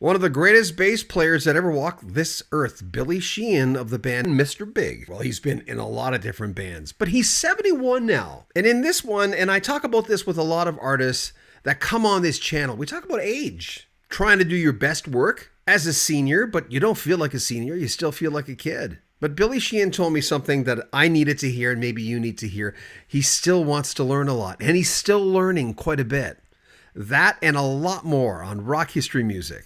One of the greatest bass players that ever walked this earth, Billy Sheehan of the band Mr. Big. Well, he's been in a lot of different bands, but he's 71 now. And in this one, and I talk about this with a lot of artists that come on this channel, we talk about age. Trying to do your best work as a senior, but you don't feel like a senior, you still feel like a kid. But Billy Sheehan told me something that I needed to hear and maybe you need to hear. He still wants to learn a lot, and he's still learning quite a bit. That and a lot more on Rock History Music.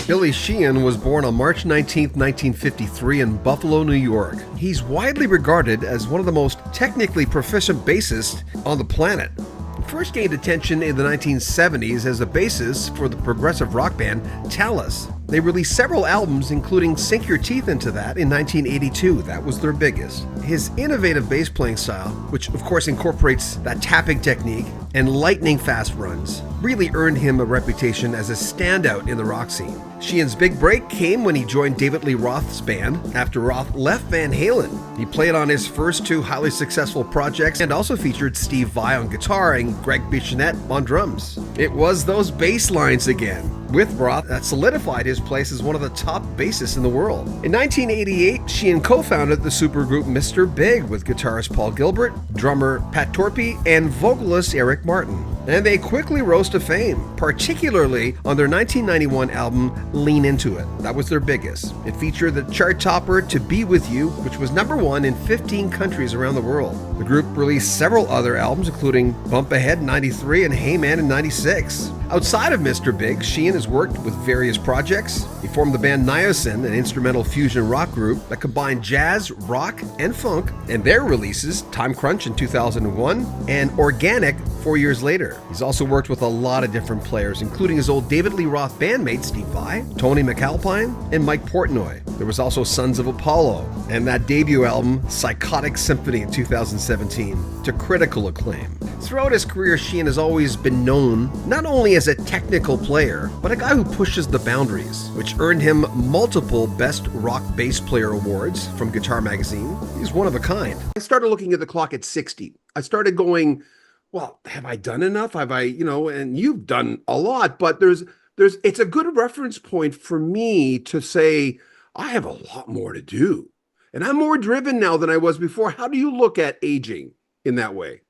Billy Sheehan was born on March 19, 1953 in Buffalo, New York. He's widely regarded as one of the most technically proficient bassists on the planet. He first gained attention in the 1970s as a bassist for the progressive rock band Talas. They released several albums, including Sink Your Teeth Into That in 1982. That was their biggest. His innovative bass playing style, which of course incorporates that tapping technique and lightning fast runs, really earned him a reputation as a standout in the rock scene. Sheehan's big break came when he joined David Lee Roth's band after Roth left Van Halen. He played on his first two highly successful projects and also featured Steve Vai on guitar and Greg Bichonet on drums. It was those bass lines again with Roth that solidified his place as one of the top bassists in the world. In 1988, Sheehan co-founded the supergroup Mr. Big with guitarist Paul Gilbert, drummer Pat Torpey, and vocalist Eric Martin. And they quickly rose to fame, particularly on their 1991 album Lean Into It. That was their biggest. It featured the chart topper To Be With You, which was #1 in 15 countries around the world. The group released several other albums, including Bump Ahead in 93 and Hey Man in 96. Outside of Mr. Big, Sheehan has worked with various projects. He formed the band Niacin, an instrumental fusion rock group that combined jazz, rock, and funk, and their releases, Time Crunch in 2001 and Organic 4 years later. He's also worked with a lot of different players, including his old David Lee Roth bandmate Steve Vai, Tony McAlpine, and Mike Portnoy. There was also Sons of Apollo, and that debut album, Psychotic Symphony in 2017, to critical acclaim. Throughout his career, Sheehan has always been known not only as a technical player, but a guy who pushes the boundaries, which earned him multiple Best Rock Bass Player awards from Guitar Magazine. He's one of a kind. I started looking at the clock at 60. I started going, well, have I done enough? Have I, and you've done a lot, but it's a good reference point for me to say, I have a lot more to do. And I'm more driven now than I was before. How do you look at aging in that way?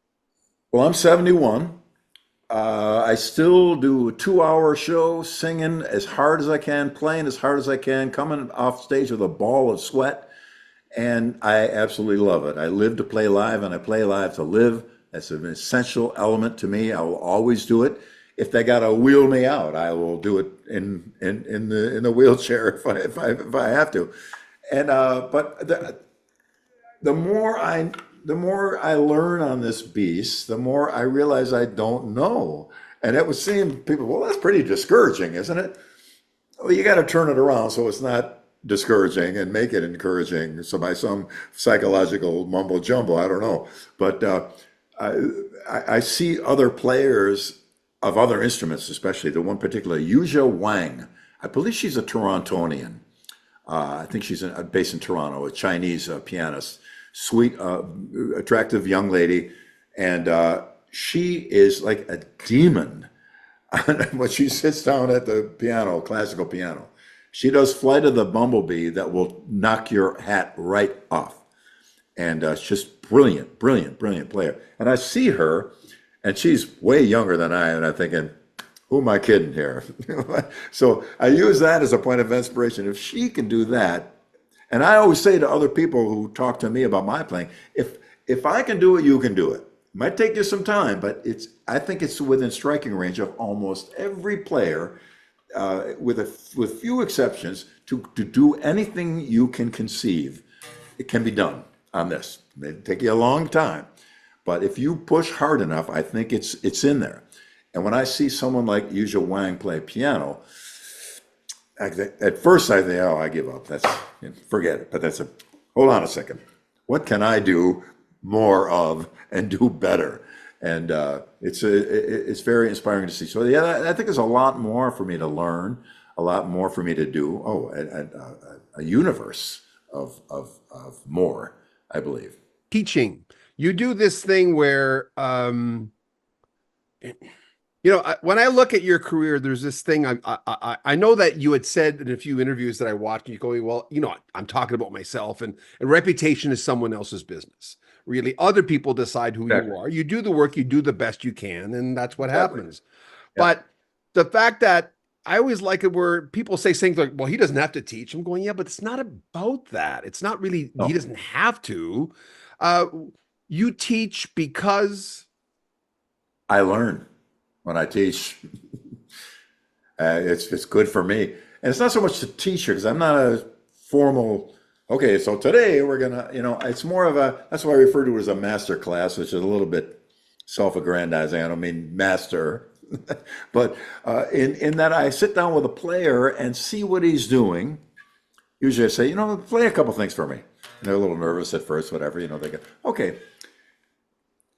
Well, I'm 71. I still do a 2-hour show, singing as hard as I can, playing as hard as I can, coming off stage with a ball of sweat. And I absolutely love it. I live to play live, and I play live to live. That's an essential element to me. I will always do it. If they gotta wheel me out, I will do it in the wheelchair if I have to. And but the more I learn on this beast, the more I realize I don't know. And it would seem people, well, that's pretty discouraging, isn't it? Well, you got to turn it around so it's not discouraging and make it encouraging. So by some psychological mumbo jumbo, I don't know. But I see other players of other instruments, especially the one particular, Yuzha Wang. I believe she's a Torontonian. I think she's based in Toronto, a Chinese pianist. Sweet, attractive young lady. And she is like a demon when she sits down at the piano, classical piano. She does Flight of the Bumblebee that will knock your hat right off. And just brilliant player. And I see her, and she's way younger than I am, and I'm thinking, who am I kidding here? So I use that as a point of inspiration. If she can do that, and I always say to other people who talk to me about my playing, if I can do it, you can do it. It might take you some time, but I think it's within striking range of almost every player, with few exceptions, to do anything you can conceive. It can be done on this. It may take you a long time, but if you push hard enough, I think it's in there. And when I see someone like Yuzha Wang play piano, at first I think, oh, I give up. Forget it. But hold on a second. What can I do more of and do better? And it's very inspiring to see. So yeah, I think there's a lot more for me to learn, a lot more for me to do. Oh, a universe of more, I believe. Teaching. You do this thing where You know, when I look at your career, there's this thing. I know that you had said in a few interviews that I watched, you going, well, you know, I'm talking about myself, and reputation is someone else's business. Really, other people decide who you Exactly. are. You do the work, you do the best you can, and that's what Exactly. happens. Yep. But the fact that I always like it where people say things like, well, he doesn't have to teach. I'm going, yeah, but it's not about that. It's not really, he No, doesn't have to. Uh, you teach because, I learn when I teach. It's good for me, and it's not so much the teacher because I'm not a formal. Okay, so today we're gonna, it's more of a. That's why I refer to it as a master class, which is a little bit self-aggrandizing. I don't mean master, but in that I sit down with a player and see what he's doing. Usually I say, play a couple things for me. And they're a little nervous at first, whatever. They go, okay,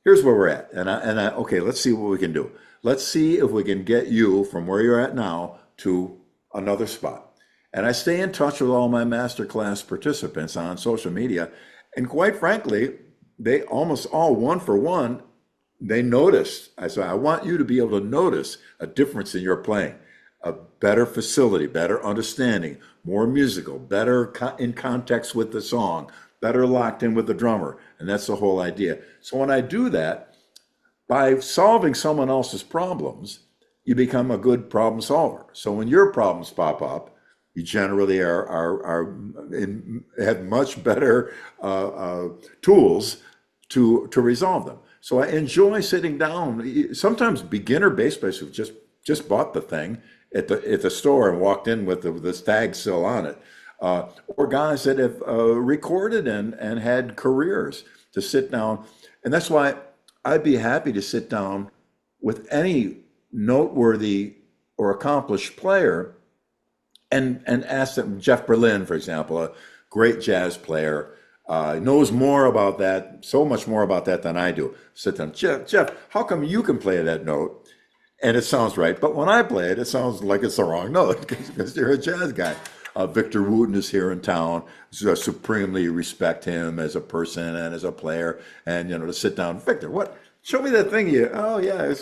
here's where we're at. Okay, let's see what we can do. Let's see if we can get you from where you're at now to another spot. And I stay in touch with all my masterclass participants on social media. And quite frankly, they almost all one for one, they noticed. I said, I want you to be able to notice a difference in your playing, a better facility, better understanding, more musical, better in context with the song, better locked in with the drummer. And that's the whole idea. So when I do that, by solving someone else's problems, you become a good problem solver. So when your problems pop up, you generally have much better tools to resolve them. So I enjoy sitting down. Sometimes beginner bass players who just bought the thing at the store and walked in with the tag still on it, or guys that have recorded and had careers to sit down, and that's why I'd be happy to sit down with any noteworthy or accomplished player and ask them. Jeff Berlin, for example, a great jazz player, knows more about that, so much more about that than I do. Sit down, Jeff, how come you can play that note and it sounds right, but when I play it, it sounds like it's the wrong note because you're a jazz guy. Victor Wooten is here in town. So I supremely respect him as a person and as a player. And to sit down, Victor, what? Show me that thing you. Oh yeah,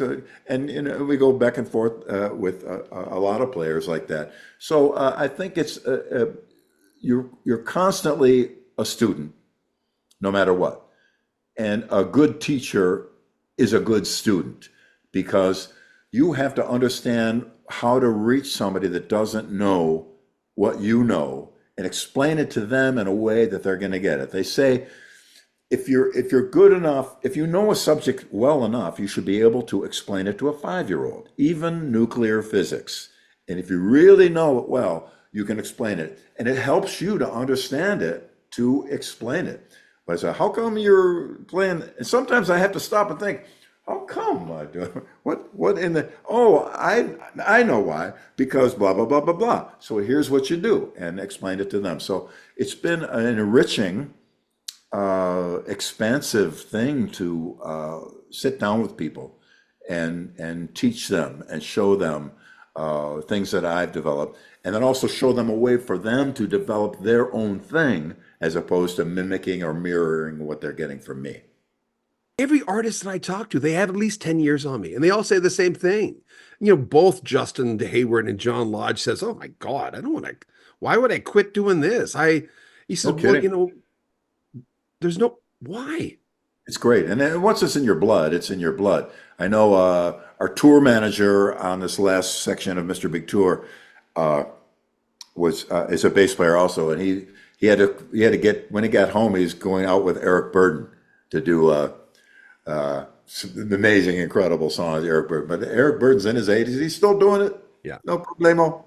and we go back and forth with a lot of players like that. So I think it's you're constantly a student, no matter what. And a good teacher is a good student because you have to understand how to reach somebody that doesn't know what you know and explain it to them in a way that they're going to get it. They say if you're good enough, if you know a subject well enough, you should be able to explain it to a 5-year-old, even nuclear physics. And if you really know it well, you can explain it. And it helps you to understand it, to explain it. But I say, how come you're playing? And sometimes I have to stop and think, how come I do? What in the? Oh, I know why. Because blah blah blah blah blah. So here's what you do, and explain it to them. So it's been an enriching, expansive thing to sit down with people and teach them and show them things that I've developed, and then also show them a way for them to develop their own thing as opposed to mimicking or mirroring what they're getting from me. every artist that I talk to, they have at least 10 years on me, and they all say the same thing. You know, both Justin Hayward and John Lodge says, "Oh my God, I don't want to. Why would I quit doing this?" He says, No "Well, kidding. there's no why." It's great. And then once it's in your blood, it's in your blood. I know our tour manager on this last section of Mr. Big Tour uh, was is a bass player also, and he had to get when he got home, he's going out with Eric Burden to do some amazing, incredible songs. Eric Burden, but Eric Burden's in his 80s. He's still doing it. Yeah. No problemo.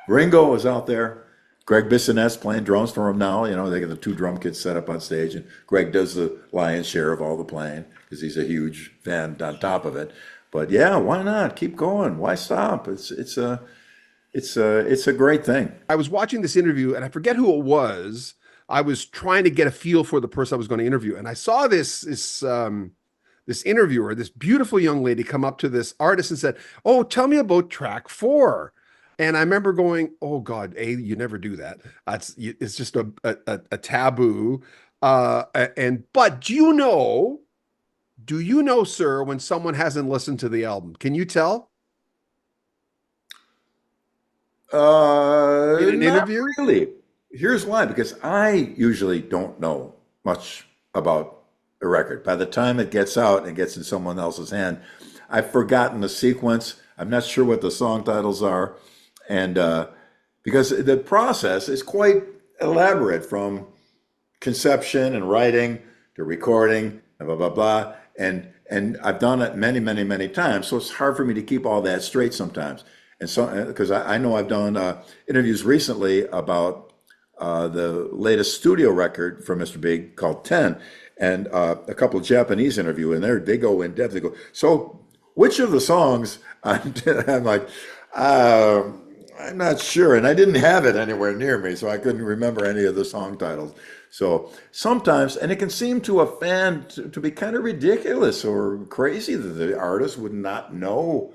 Ringo is out there. Greg Bissonet's playing drums for him now. They got the two drum kits set up on stage, and Greg does the lion's share of all the playing because he's a huge fan on top of it. But yeah, why not? Keep going. Why stop? It's a great thing. I was watching this interview, and I forget who it was. I was trying to get a feel for the person I was going to interview, and I saw this interviewer, this beautiful young lady, come up to this artist and said, "Oh, tell me about track 4." And I remember going, "Oh God, you never do that. It's just a taboo." But do you know Do you know, sir, when someone hasn't listened to the album? Can you tell in an Not interview? really. Here's why, because I usually don't know much about a record. By the time it gets out and gets in someone else's hand, I've forgotten the sequence. I'm not sure what the song titles are. And because the process is quite elaborate from conception and writing to recording and blah, blah, blah. And I've done it many, many, many times. So it's hard for me to keep all that straight sometimes. And so, because I know I've done interviews recently about the latest studio record from Mr. Big called 10, and a couple of Japanese interview, and they go in depth. They go, so which of the songs? I'm like, I'm not sure, and I didn't have it anywhere near me, so I couldn't remember any of the song titles. So sometimes, and it can seem to a fan to be kind of ridiculous or crazy that the artist would not know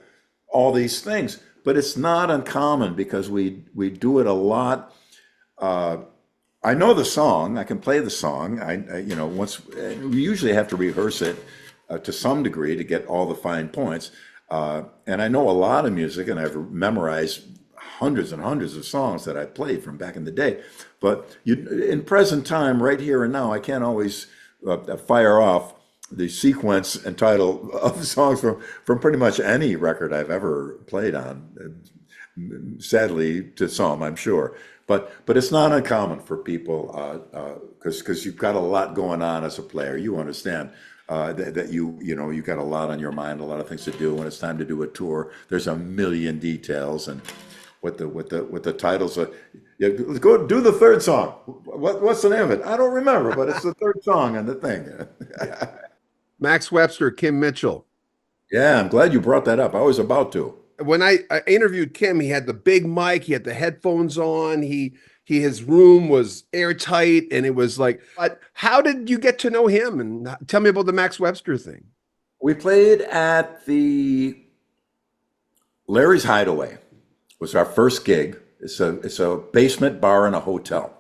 all these things, but it's not uncommon because we do it a lot. I know the song. I can play the song. Once we usually have to rehearse it to some degree to get all the fine points. And I know a lot of music, and I've memorized hundreds and hundreds of songs that I played from back in the day. But in present time, right here and now, I can't always fire off the sequence and title of songs from pretty much any record I've ever played on. Sadly, to some, I'm sure. But it's not uncommon for people because you've got a lot going on as a player. You understand that you've got a lot on your mind, a lot of things to do. When it's time to do a tour, there's a million details and what the titles are. Yeah, go do the third song. What's the name of it? I don't remember, but it's the third song on the thing. Max Webster, Kim Mitchell. Yeah, I'm glad you brought that up. I was about to. When I interviewed Kim, he had the big mic, he had the headphones on, his room was airtight, and it was like, but how did you get to know him? And tell me about the Max Webster thing. We played at the Larry's Hideaway. It was our first gig. It's a basement bar in a hotel.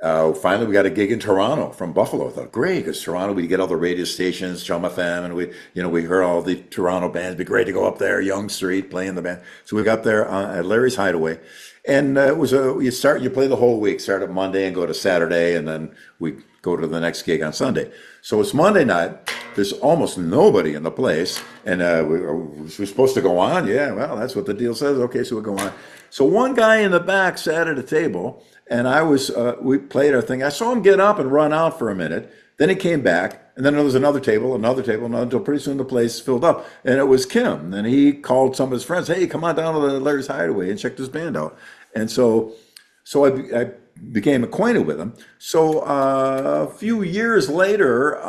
Finally, we got a gig in Toronto from Buffalo. I thought, great, because Toronto, we get all the radio stations, Chum FM, and we heard all the Toronto bands. It'd be great to go up there, Yonge Street, playing the band. So we got there at Larry's Hideaway, and you play the whole week, start at Monday and go to Saturday, and then we go to the next gig on Sunday. So it's Monday night. There's almost nobody in the place, and we're supposed to go on. Yeah, well, that's what the deal says. Okay, so we'll go on. So one guy in the back sat at a table. And we played our thing. I saw him get up and run out for a minute. Then he came back, and then there was another table, until pretty soon the place filled up. And it was Kim. And he called some of his friends, hey, come on down to the Larry's Hideaway and check this band out. And so I became acquainted with him. So a few years later,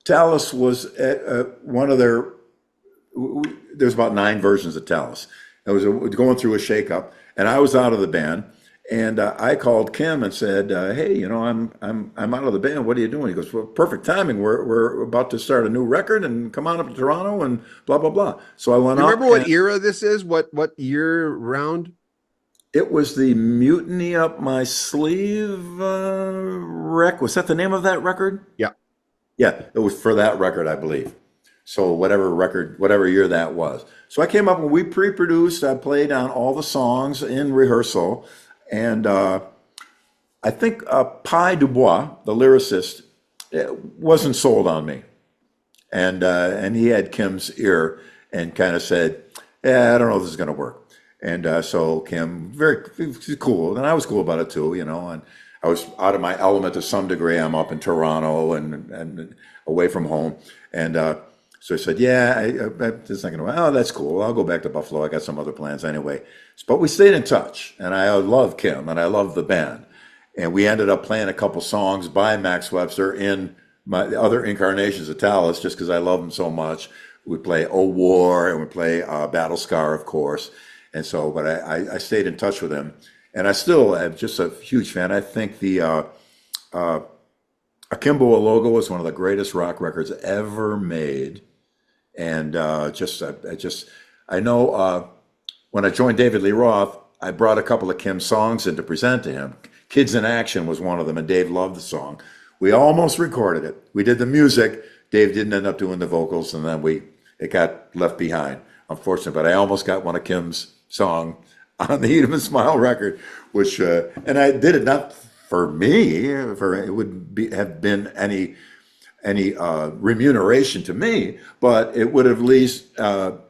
Talas was at one of there's about 9 versions of Talas. It was going through a shakeup, and I was out of the band. And I called Kim and said, "Hey, I'm out of the band. What are you doing?" He goes, "Well, perfect timing. We're about to start a new record, and come on up to Toronto and blah blah blah." So I went up. Remember what era this is? What year round? It was the Mutiny Up My Sleeve rec. Was that the name of that record? Yeah, yeah. It was for that record, I believe. So whatever year that was. So I came up and we pre-produced. I played on all the songs in rehearsal. And I think Pi Dubois, the lyricist, wasn't sold on me. And he had Kim's ear and kind of said, I don't know if this is going to work. And so Kim, she's cool. And I was cool about it too, and I was out of my element to some degree. I'm up in Toronto and away from home. And so I said, this is not going to work. Oh, that's cool. I'll go back to Buffalo. I got some other plans anyway. But we stayed in touch, and I love Kim, and I love the band. And we ended up playing a couple songs by Max Webster in my other incarnations of Talas, just because I love him so much. We play "Oh War," and we play "Battle Scar," of course. And so, but I stayed in touch with him, and I still am just a huge fan. I think the Akimbo Logo is one of the greatest rock records ever made. And I know when I joined David Lee Roth, I brought a couple of Kim's songs in to present to him. Kids in Action was one of them, and Dave loved the song. We almost recorded it. We did the music. Dave didn't end up doing the vocals, and then it got left behind, unfortunately. But I almost got one of Kim's song on the Eat 'em and Smile record, which and I did it not for me, for it would have been any remuneration to me, but it would have at least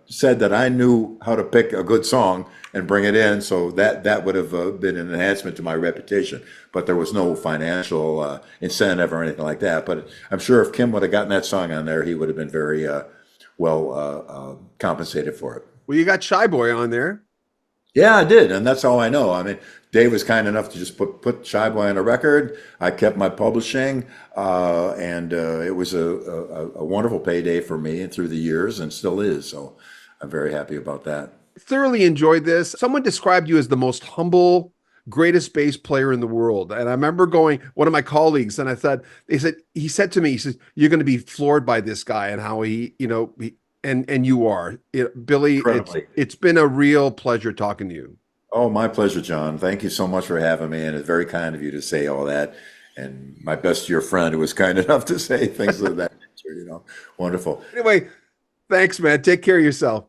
said that I knew how to pick a good song and bring it in, so that would have been an enhancement to my reputation. But there was no financial incentive or anything like that. But I'm sure if Kim would have gotten that song on there, he would have been very well compensated for it. Well, you got Shy Boy on there. Yeah, I did, and that's all I know. I mean, Dave was kind enough to just put Shy Boy on a record. I kept my publishing, and it was a wonderful payday for me and through the years, and still is. So I'm very happy about that. Thoroughly enjoyed this. Someone described you as the most humble, greatest bass player in the world. And I remember one of my colleagues, and he said to me, you're going to be floored by this guy and how and you are. Billy, it's been a real pleasure talking to you. Oh, my pleasure, John. Thank you so much for having me, and it's very kind of you to say all that. And my best to your friend who was kind enough to say things of that nature, Wonderful. Anyway, thanks, man. Take care of yourself.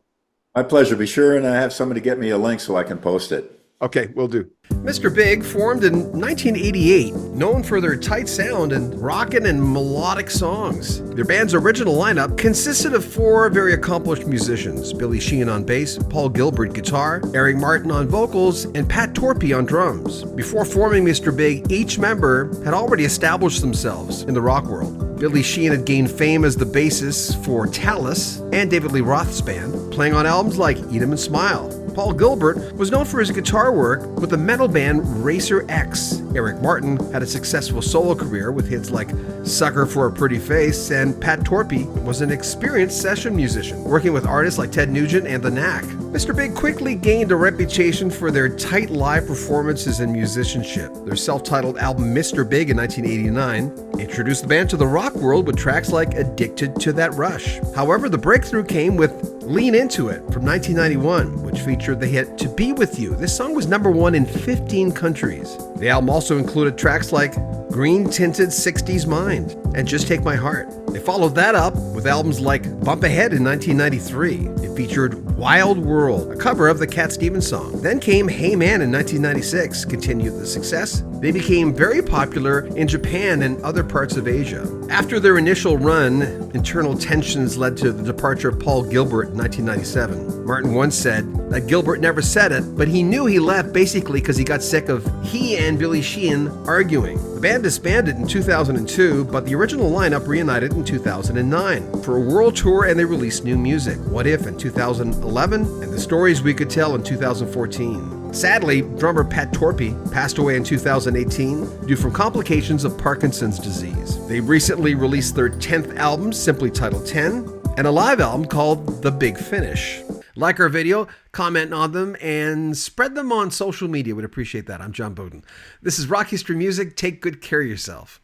My pleasure. Be sure and have somebody get me a link so I can post it. Okay, will do. Mr. Big formed in 1988, known for their tight sound and rockin' and melodic songs. Their band's original lineup consisted of 4 very accomplished musicians: Billy Sheehan on bass, Paul Gilbert guitar, Eric Martin on vocals, and Pat Torpey on drums. Before forming Mr. Big, each member had already established themselves in the rock world. Billy Sheehan had gained fame as the bassist for Talas and David Lee Roth's band, playing on albums like Eat 'em and Smile. Paul Gilbert was known for his guitar work with the metal band Racer X. Eric Martin had a successful solo career with hits like Sucker for a Pretty Face, and Pat Torpey was an experienced session musician, working with artists like Ted Nugent and the Knack. Mr. Big quickly gained a reputation for their tight live performances and musicianship. Their self-titled album Mr. Big in 1989 introduced the band to the rock world with tracks like Addicted to That Rush. However, the breakthrough came with Lean Into It from 1991, which featured the hit To Be With You. This song was #1 in 15 countries. The album also included tracks like Green-Tinted 60s Mind and Just Take My Heart. They followed that up with albums like Bump Ahead in 1993. It featured Wild World, a cover of the Cat Stevens song. Then came Hey Man in 1996, continued the success. They became very popular in Japan and other parts of Asia. After their initial run, internal tensions led to the departure of Paul Gilbert in 1997. Martin once said that Gilbert never said it, but he knew he left basically because he got sick of he and Billy Sheehan arguing. The band disbanded in 2002, but the original lineup reunited in 2009 for a world tour, and they released new music. What If in 2011, and The Stories We Could Tell in 2014. Sadly, drummer Pat Torpey passed away in 2018 due from complications of Parkinson's disease. They recently released their 10th album, simply titled 10, and a live album called The Big Finish. Like our video, comment on them, and spread them on social media. We'd appreciate that. I'm John Bowden. This is Rock History Music. Take good care of yourself.